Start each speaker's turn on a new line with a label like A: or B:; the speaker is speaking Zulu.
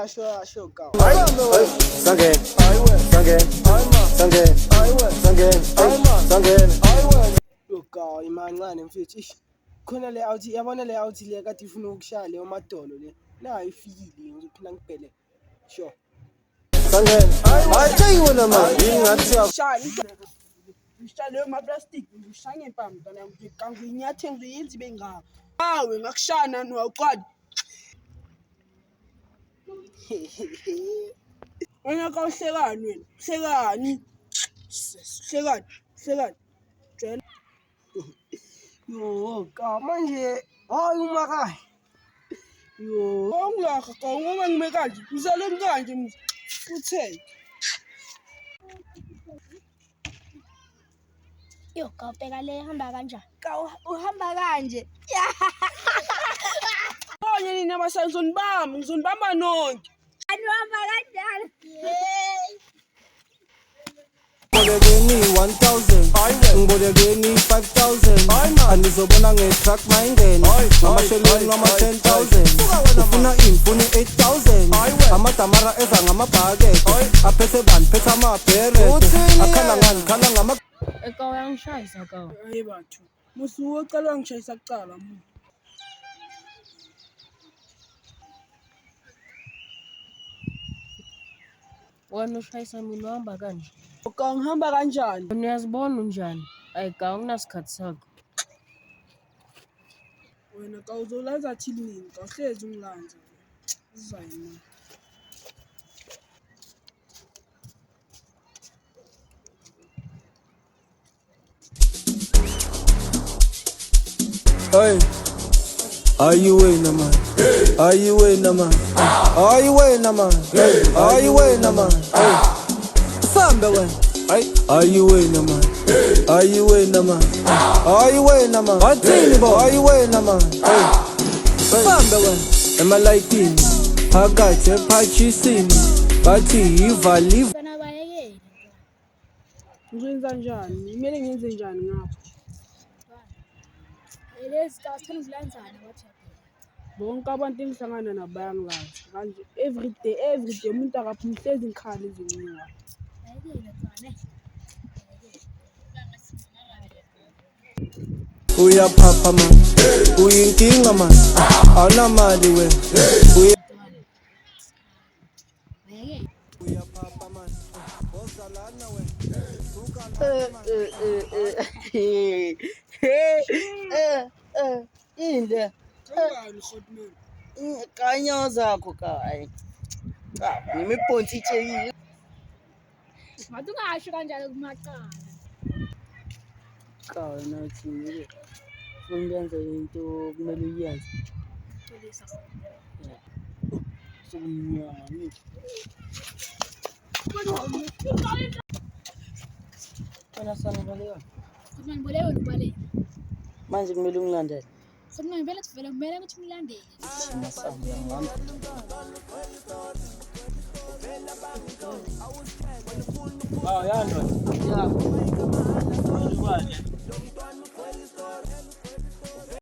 A: Sure, go. Yo, go, imancane mfethu. Ish. Khona le out, yabona le out le kade ifuna ukushaya le madolo le. Na ifikile ngizophinda ngibhele. Sure. Ngishaya leyo maplastic ngishaya ngempama mntwana ngigangu inyathelo ngiyenza ibe ngaka. Hawe ngakushana noqadi. Wena ka uhlekani wena? Hlekani? Hlekani? Jela. Yo, ka manje hayi umakaya. Yo, ongilakha ka ngoba ngime kanje. Ngizale kanje utheke.
B: Yo, kawubheka le hamba kanjani? Uhamba kanje.
A: Konye nina basayizonibamba, ngizonibamba nonke.
B: Uhamba kanjani?
C: Ngibodekeni 1000 ngibodekeni 5000 anizobona ngetrack mayingene ngamashelweni ngama 10000 ufuna imfuni 8000 amadamara eza ngamabhakede aphethe bani phethe amabhere akhala ngani khala ngama
D: Ekaw uyangishayisa kaw.
A: Hayi bathu. Musuke ucela ngishayisa kucala mina.
D: Wena ushayisa mina uhamba kanje.
A: Ka ngihamba kanjani?
D: Wena uyazibona unjani? Ayi ka ungasikhathi sakho.
A: Wena ka uzolanza thini nini? Ka uhlezi ungilanza. Uzayini.
C: Hey, are you winning man? Are you winning man? Are you winning man? Are you winning man? Sambe we. Are you winning man? Are you winning man? Are you winning man? Wathini bo? Are you winning man? Sambe we. Am I lighting? Phakathi ephathisini. Bathi ivali.
B: Bana bayekeni.
A: Ngizoyenza njani? Kumele ngenze njani ngapha?
B: Lezi kathini uzilanzana wathi.
A: Bonke abantu engihlangana nabo bayangilazi. Manje everyday umuntu akaphumi hlezi ngikhali izincinga.
B: Bayekeni tsane.
C: Uyaphapha man. Uyinkinga man. Awunamali we.
B: Bayekeni.
C: Uyaphapha man. Ozalana we.
E: Inde
A: Kangani shotman?
E: kanya zakho kai ngimiponti itshekile
B: Ngathi ungasho kanjalo kumaqala.
E: kawe nathi ngeke fungenza into kumele uyenze
B: Tolisa.
E: sokunyani wena sana baleyo
B: Kuthi ngibole wena ubale.
E: manje kumele ungilandele
B: Kuthi ngivele kuvele kumele ukuthi umlandele.
E: ya